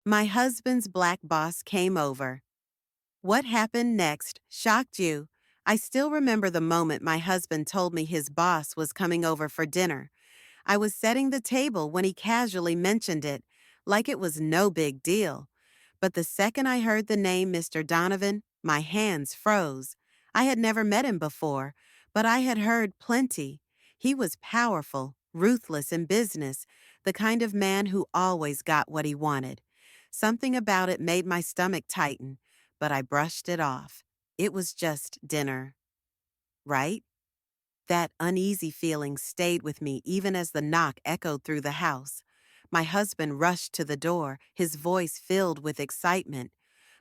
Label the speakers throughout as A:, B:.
A: My husband's black boss came over. What happened next shocked you. I still remember the moment my husband told me his boss was coming over for dinner. I was setting the table when he casually mentioned it, like it was no big deal. But the second I heard the name Mr. Donovan, my hands froze. I had never met him before, but I had heard plenty. He was powerful, ruthless in business, the kind of man who always got what he wanted. Something about it made my stomach tighten, but I brushed it off. It was just dinner, right? That uneasy feeling stayed with me even as the knock echoed through the house. My husband rushed to the door, his voice filled with excitement.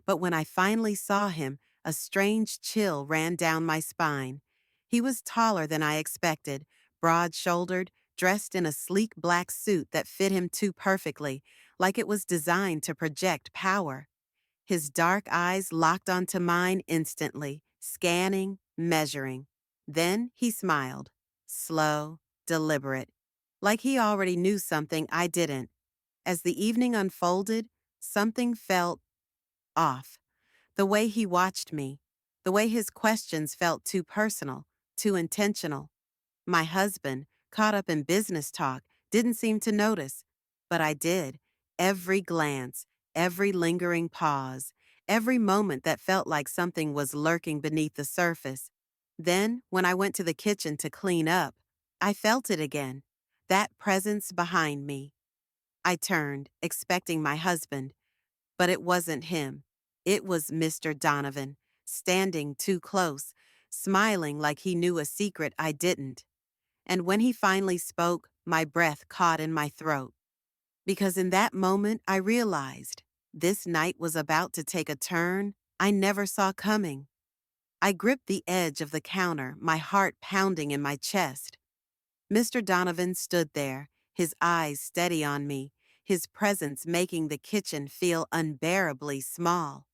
A: But when I finally saw him, a strange chill ran down my spine. He was taller than I expected, broad-shouldered, dressed in a sleek black suit that fit him too perfectly, like it was designed to project power. His dark eyes locked onto mine instantly, scanning, measuring. Then he smiled, slow, deliberate, like he already knew something I didn't. As the evening unfolded, something felt off. The way he watched me, the way his questions felt too personal, too intentional. My husband, caught up in business talk, didn't seem to notice, but I did. Every glance, every lingering pause, every moment that felt like something was lurking beneath the surface. Then, when I went to the kitchen to clean up, I felt it again, that presence behind me. I turned, expecting my husband, but it wasn't him. It was Mr. Donovan, standing too close, smiling like he knew a secret I didn't. And when he finally spoke, my breath caught in my throat. Because in that moment, I realized this night was about to take a turn I never saw coming. I gripped the edge of the counter, my heart pounding in my chest. Mr. Donovan stood there, his eyes steady on me, his presence making the kitchen feel unbearably small.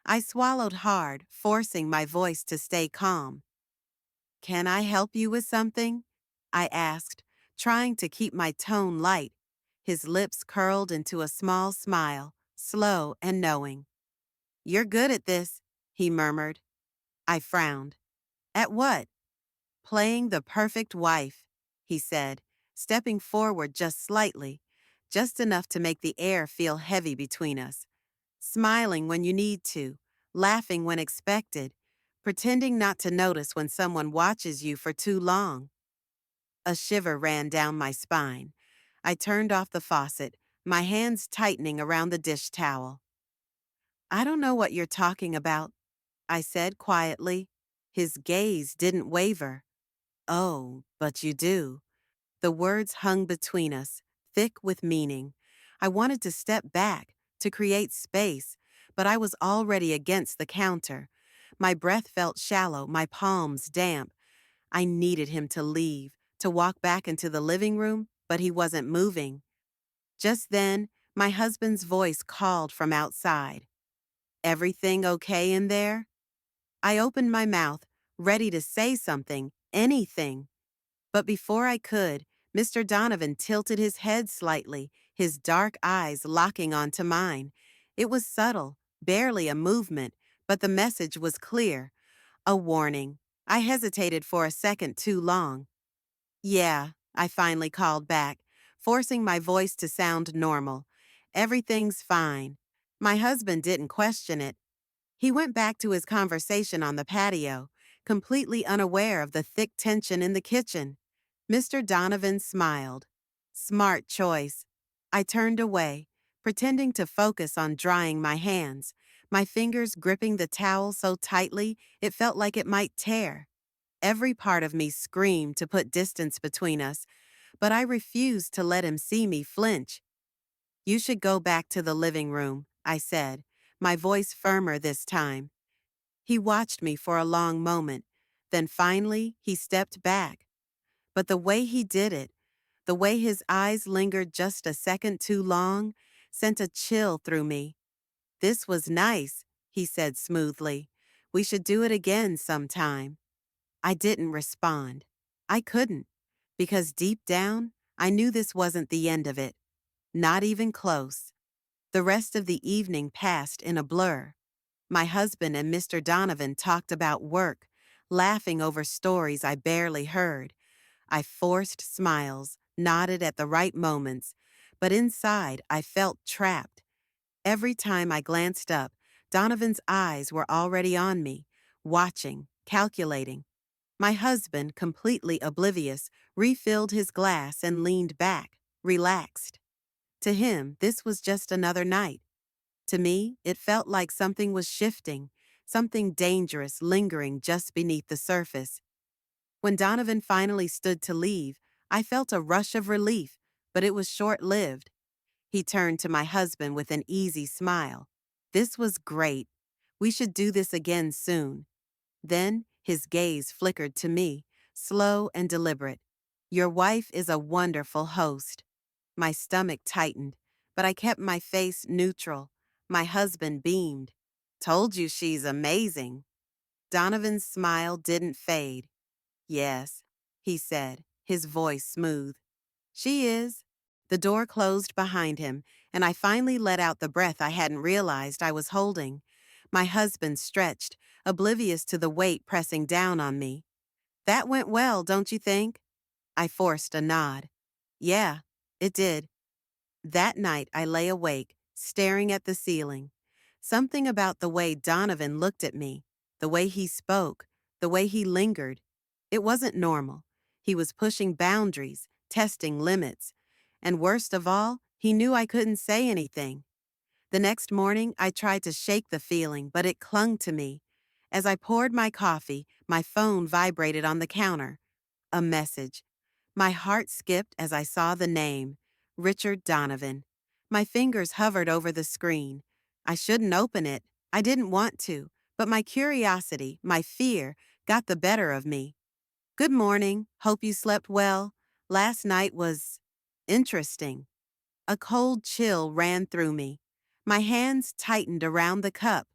A: I swallowed hard, forcing my voice to stay calm. "Can I help you with something?" I asked, trying to keep my tone light. His lips curled into a small smile, slow and knowing. "You're good at this," he murmured. I frowned. "At what?" "Playing the perfect wife," he said, stepping forward just slightly, just enough to make the air feel heavy between us. "Smiling when you need to, laughing when expected, pretending not to notice when someone watches you for too long." A shiver ran down my spine. I turned off the faucet, my hands tightening around the dish towel. "I don't know what you're talking about," I said quietly. His gaze didn't waver. "Oh, but you do." The words hung between us, thick with meaning. I wanted to step back, to create space, but I was already against the counter. My breath felt shallow, my palms damp. I needed him to leave, to walk back into the living room, but he wasn't moving. Just then, my husband's voice called from outside. "Everything okay in there?" I opened my mouth, ready to say something, anything. But before I could, Mr. Donovan tilted his head slightly, his dark eyes locking onto mine. It was subtle, barely a movement, but the message was clear. A warning. I hesitated for a second too long. "Yeah," I finally called back, forcing my voice to sound normal. "Everything's fine." My husband didn't question it. He went back to his conversation on the patio, completely unaware of the thick tension in the kitchen. Mr. Donovan smiled. "Smart choice." I turned away, pretending to focus on drying my hands, my fingers gripping the towel so tightly it felt like it might tear. Every part of me screamed to put distance between us, but I refused to let him see me flinch. "You should go back to the living room," I said, my voice firmer this time. He watched me for a long moment. Then finally, he stepped back. But the way he did it, the way his eyes lingered just a second too long, sent a chill through me. "This was nice," he said smoothly. "We should do it again sometime." I didn't respond. I couldn't, because deep down, I knew this wasn't the end of it. Not even close. The rest of the evening passed in a blur. My husband and Mr. Donovan talked about work, laughing over stories I barely heard. I forced smiles, nodded at the right moments, but inside I felt trapped. Every time I glanced up, Donovan's eyes were already on me, watching, calculating. My husband, completely oblivious, refilled his glass and leaned back, relaxed. To him, this was just another night. To me, it felt like something was shifting, something dangerous lingering just beneath the surface. When Donovan finally stood to leave, I felt a rush of relief, but it was short-lived. He turned to my husband with an easy smile. This was great. We should do this again soon. Then his gaze flickered to me, slow and deliberate. Your wife is a wonderful host. My stomach tightened, but I kept my face neutral. My husband beamed. Told you she's amazing. Donovan's smile didn't fade. Yes, he said, his voice smooth. She is. The door closed behind him, and I finally let out the breath I hadn't realized I was holding. My husband stretched, oblivious to the weight pressing down on me. That went well, don't you think? I forced a nod. Yeah, it did. That night I lay awake, staring at the ceiling. Something about the way Donovan looked at me, the way he spoke, the way he lingered. It wasn't normal. He was pushing boundaries, testing limits. And worst of all, he knew I couldn't say anything. The next morning, I tried to shake the feeling, but it clung to me. As I poured my coffee, my phone vibrated on the counter. A message. My heart skipped as I saw the name, Richard Donovan. My fingers hovered over the screen. I shouldn't open it. I didn't want to, but my curiosity, my fear, got the better of me. Good morning. Hope you slept well. Last night was interesting. A cold chill ran through me. My hands tightened around the cup.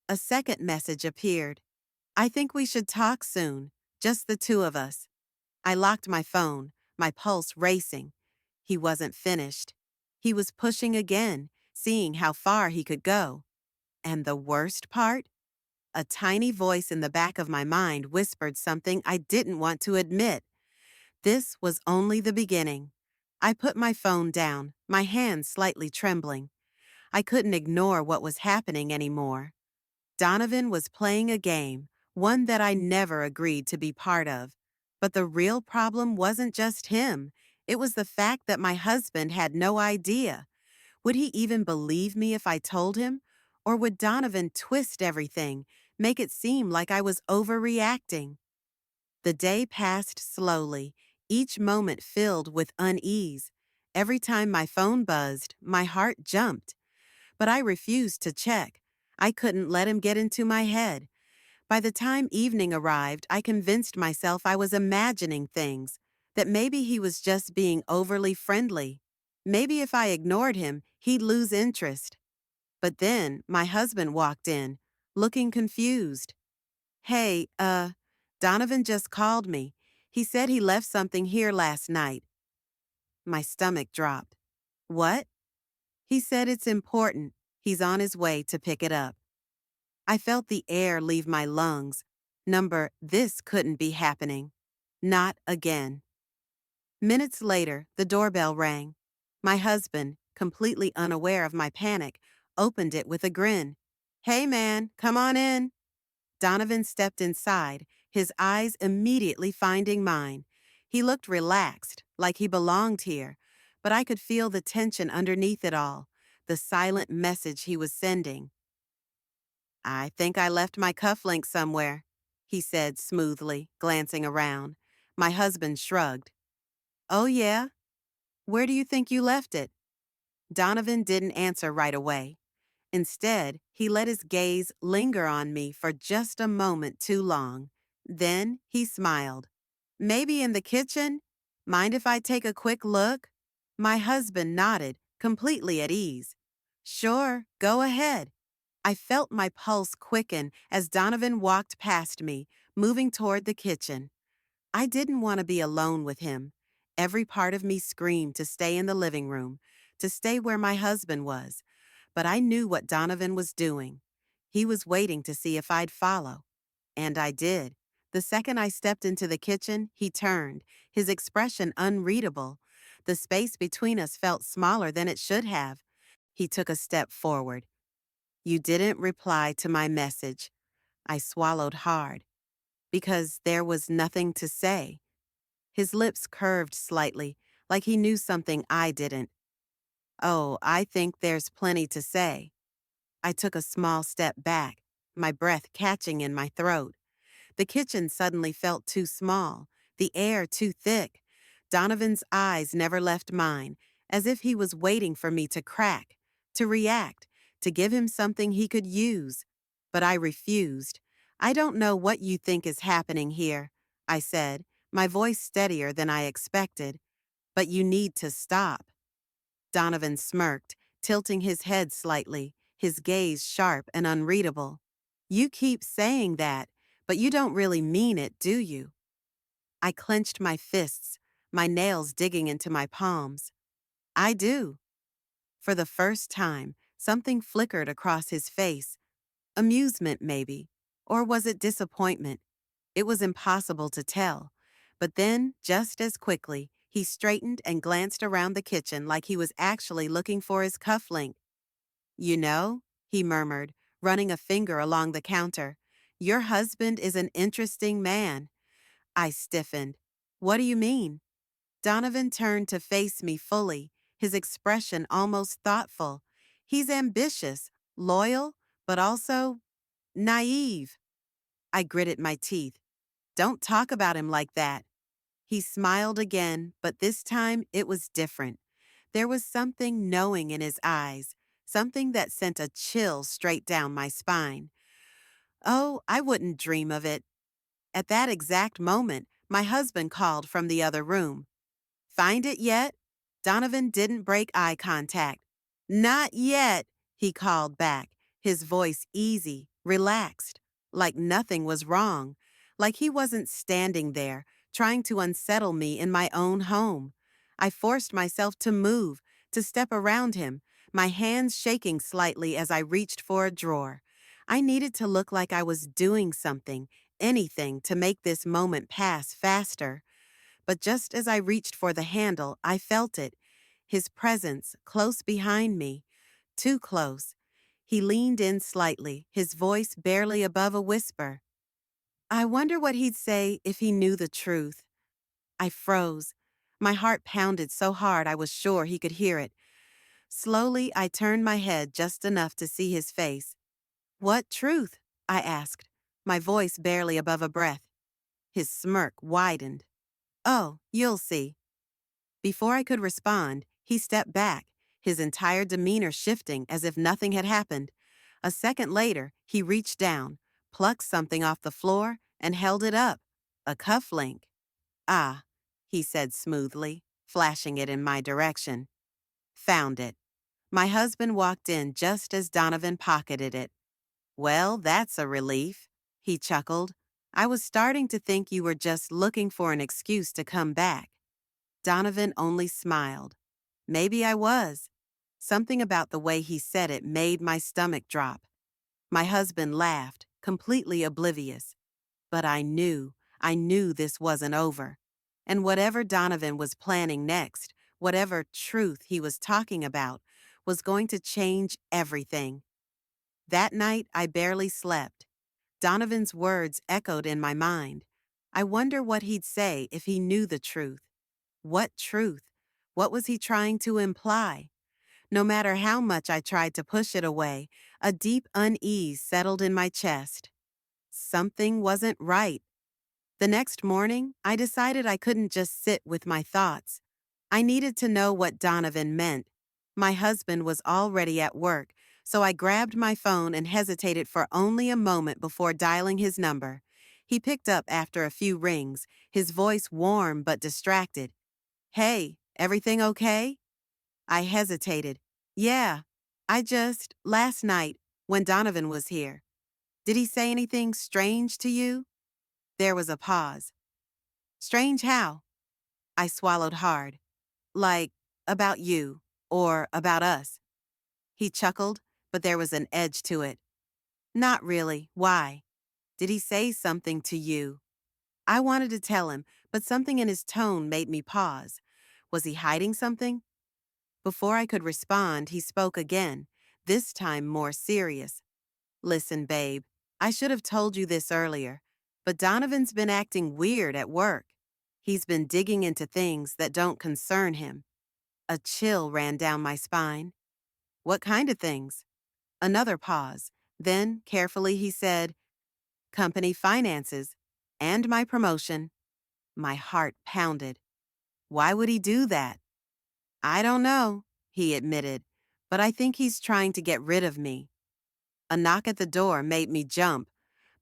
A: A second message appeared. I think we should talk soon, just the two of us. I locked my phone, my pulse racing. He wasn't finished. He was pushing again, seeing how far he could go. And the worst part? A tiny voice in the back of my mind whispered something I didn't want to admit. This was only the beginning. I put my phone down, my hands slightly trembling. I couldn't ignore what was happening anymore. Donovan was playing a game, one that I never agreed to be part of. But the real problem wasn't just him. It was the fact that my husband had no idea. Would he even believe me if I told him? Or would Donovan twist everything, make it seem like I was overreacting? The day passed slowly, each moment filled with unease. Every time my phone buzzed, my heart jumped. But I refused to check. I couldn't let him get into my head. By the time evening arrived, I convinced myself I was imagining things, that maybe he was just being overly friendly. Maybe if I ignored him, he'd lose interest. But then my husband walked in, looking confused. Hey, Donovan just called me. He said he left something here last night. My stomach dropped. What? He said it's important. He's on his way to pick it up. I felt the air leave my lungs. This couldn't be happening. Not again. Minutes later, the doorbell rang. My husband, completely unaware of my panic, opened it with a grin. Hey man, come on in. Donovan stepped inside, his eyes immediately finding mine. He looked relaxed, like he belonged here, but I could feel the tension underneath it all, the silent message he was sending. I think I left my cufflink somewhere, he said smoothly, glancing around. My husband shrugged. Oh yeah? Where do you think you left it? Donovan didn't answer right away. Instead, he let his gaze linger on me for just a moment too long. Then he smiled. Maybe in the kitchen? Mind if I take a quick look? My husband nodded, completely at ease. Sure, go ahead. I felt my pulse quicken as Donovan walked past me, moving toward the kitchen. I didn't want to be alone with him. Every part of me screamed to stay in the living room, to stay where my husband was. But I knew what Donovan was doing. He was waiting to see if I'd follow. And I did. The second I stepped into the kitchen, he turned, his expression unreadable. The space between us felt smaller than it should have. He took a step forward. You didn't reply to my message. I swallowed hard, because there was nothing to say. His lips curved slightly, like he knew something I didn't. Oh, I think there's plenty to say. I took a small step back, my breath catching in my throat. The kitchen suddenly felt too small, the air too thick. Donovan's eyes never left mine, as if he was waiting for me to crack, to react, to give him something he could use. But I refused. I don't know what you think is happening here, I said, my voice steadier than I expected. But you need to stop. Donovan smirked, tilting his head slightly, his gaze sharp and unreadable. You keep saying that, but you don't really mean it, do you? I clenched my fists, my nails digging into my palms. I do. For the first time, something flickered across his face. Amusement, maybe. Or was it disappointment? It was impossible to tell. But then, just as quickly, he straightened and glanced around the kitchen like he was actually looking for his cufflink. You know, he murmured, running a finger along the counter, your husband is an interesting man. I stiffened. What do you mean? Donovan turned to face me fully, his expression almost thoughtful. He's ambitious, loyal, but also naive. I gritted my teeth. Don't talk about him like that. He smiled again, but this time it was different. There was something knowing in his eyes, something that sent a chill straight down my spine. Oh, I wouldn't dream of it. At that exact moment, my husband called from the other room. Find it yet? Donovan didn't break eye contact. Not yet, he called back, his voice easy, relaxed, like nothing was wrong, like he wasn't standing there, trying to unsettle me in my own home. I forced myself to move, to step around him, my hands shaking slightly as I reached for a drawer. I needed to look like I was doing something, anything to make this moment pass faster. But just as I reached for the handle, I felt it. His presence, close behind me. Too close. He leaned in slightly, his voice barely above a whisper. I wonder what he'd say if he knew the truth. I froze. My heart pounded so hard I was sure he could hear it. Slowly, I turned my head just enough to see his face. What truth? I asked, my voice barely above a breath. His smirk widened. Oh, you'll see. Before I could respond, he stepped back, his entire demeanor shifting as if nothing had happened. A second later, he reached down, plucked something off the floor, and held it up. A cufflink. Ah, he said smoothly, flashing it in my direction. Found it. My husband walked in just as Donovan pocketed it. Well, that's a relief, he chuckled. I was starting to think you were just looking for an excuse to come back. Donovan only smiled. Maybe I was. Something about the way he said it made my stomach drop. My husband laughed, completely oblivious. But I knew this wasn't over. And whatever Donovan was planning next, whatever truth he was talking about, was going to change everything. That night, I barely slept. Donovan's words echoed in my mind. I wonder what he'd say if he knew the truth. What truth? What was he trying to imply? No matter how much I tried to push it away, a deep unease settled in my chest. Something wasn't right. The next morning, I decided I couldn't just sit with my thoughts. I needed to know what Donovan meant. My husband was already at work, so I grabbed my phone and hesitated for only a moment before dialing his number. He picked up after a few rings, his voice warm but distracted. Hey, everything okay? I hesitated. Yeah, last night, when Donovan was here. Did he say anything strange to you? There was a pause. Strange how? I swallowed hard. Like, about you, or about us. He chuckled, but there was an edge to it. Not really. Why? Did he say something to you? I wanted to tell him, but something in his tone made me pause. Was he hiding something? Before I could respond, he spoke again, this time more serious. Listen, babe, I should have told you this earlier, but Donovan's been acting weird at work. He's been digging into things that don't concern him. A chill ran down my spine. What kind of things? Another pause. Then, carefully, he said, company finances and my promotion. My heart pounded. Why would he do that? I don't know, he admitted, but I think he's trying to get rid of me. A knock at the door made me jump.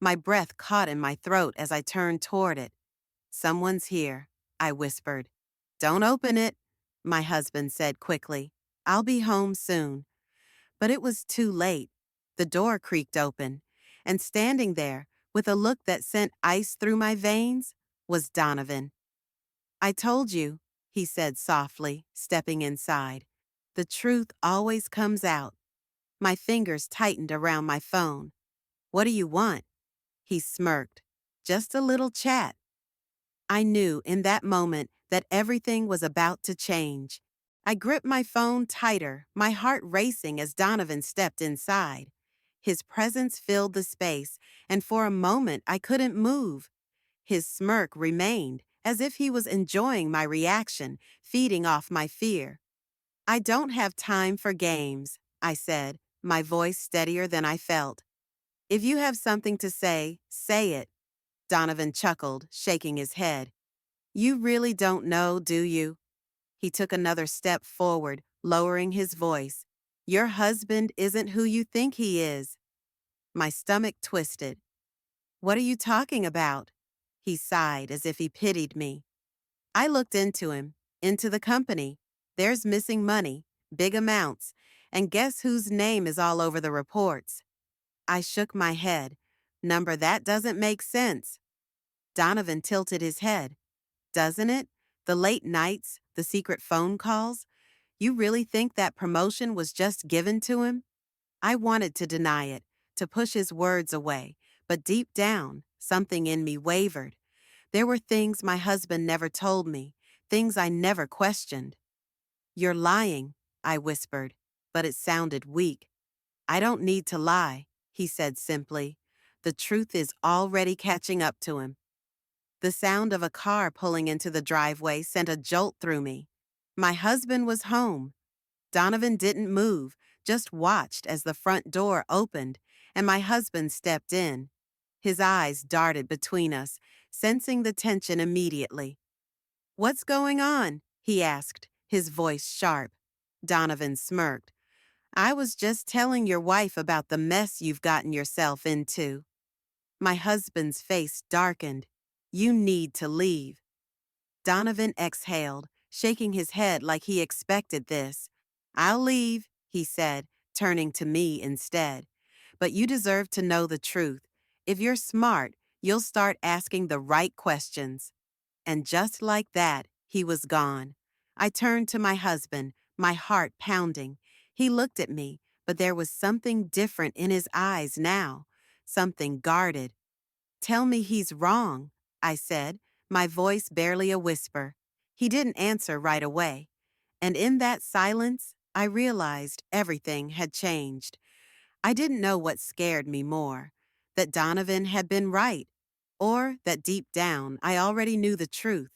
A: My breath caught in my throat as I turned toward it. Someone's here, I whispered. Don't open it, my husband said quickly. I'll be home soon. But it was too late. The door creaked open, and standing there, with a look that sent ice through my veins, was Donovan. I told you, he said softly, stepping inside. The truth always comes out. My fingers tightened around my phone. What do you want? He smirked. Just a little chat. I knew in that moment that everything was about to change. I gripped my phone tighter, my heart racing as Donovan stepped inside. His presence filled the space, and for a moment I couldn't move. His smirk remained, as if he was enjoying my reaction, feeding off my fear. I don't have time for games, I said, my voice steadier than I felt. If you have something to say it. Donovan chuckled, shaking his head. You really don't know, do you? He took another step forward, lowering his voice. Your husband isn't who you think he is. My stomach twisted. What are you talking about? He sighed as if he pitied me. I looked into him, into the company. There's missing money, big amounts, and guess whose name is all over the reports? I shook my head. Number, that doesn't make sense. Donovan tilted his head. Doesn't it? The late nights, the secret phone calls. You really think that promotion was just given to him? I wanted to deny it, to push his words away, but deep down, something in me wavered. There were things my husband never told me, things I never questioned. You're lying, I whispered, but it sounded weak. I don't need to lie, he said simply. The truth is already catching up to him. The sound of a car pulling into the driveway sent a jolt through me. My husband was home. Donovan didn't move, just watched as the front door opened, and my husband stepped in. His eyes darted between us, sensing the tension immediately. What's going on? He asked, his voice sharp. Donovan smirked. I was just telling your wife about the mess you've gotten yourself into. My husband's face darkened. You need to leave. Donovan exhaled, shaking his head like he expected this. I'll leave, he said, turning to me instead. But you deserve to know the truth. If you're smart, you'll start asking the right questions. And just like that, he was gone. I turned to my husband, my heart pounding. He looked at me, but there was something different in his eyes now, something guarded. Tell me he's wrong, I said, my voice barely a whisper. He didn't answer right away. And in that silence, I realized everything had changed. I didn't know what scared me more, that Donovan had been right, or that deep down I already knew the truth.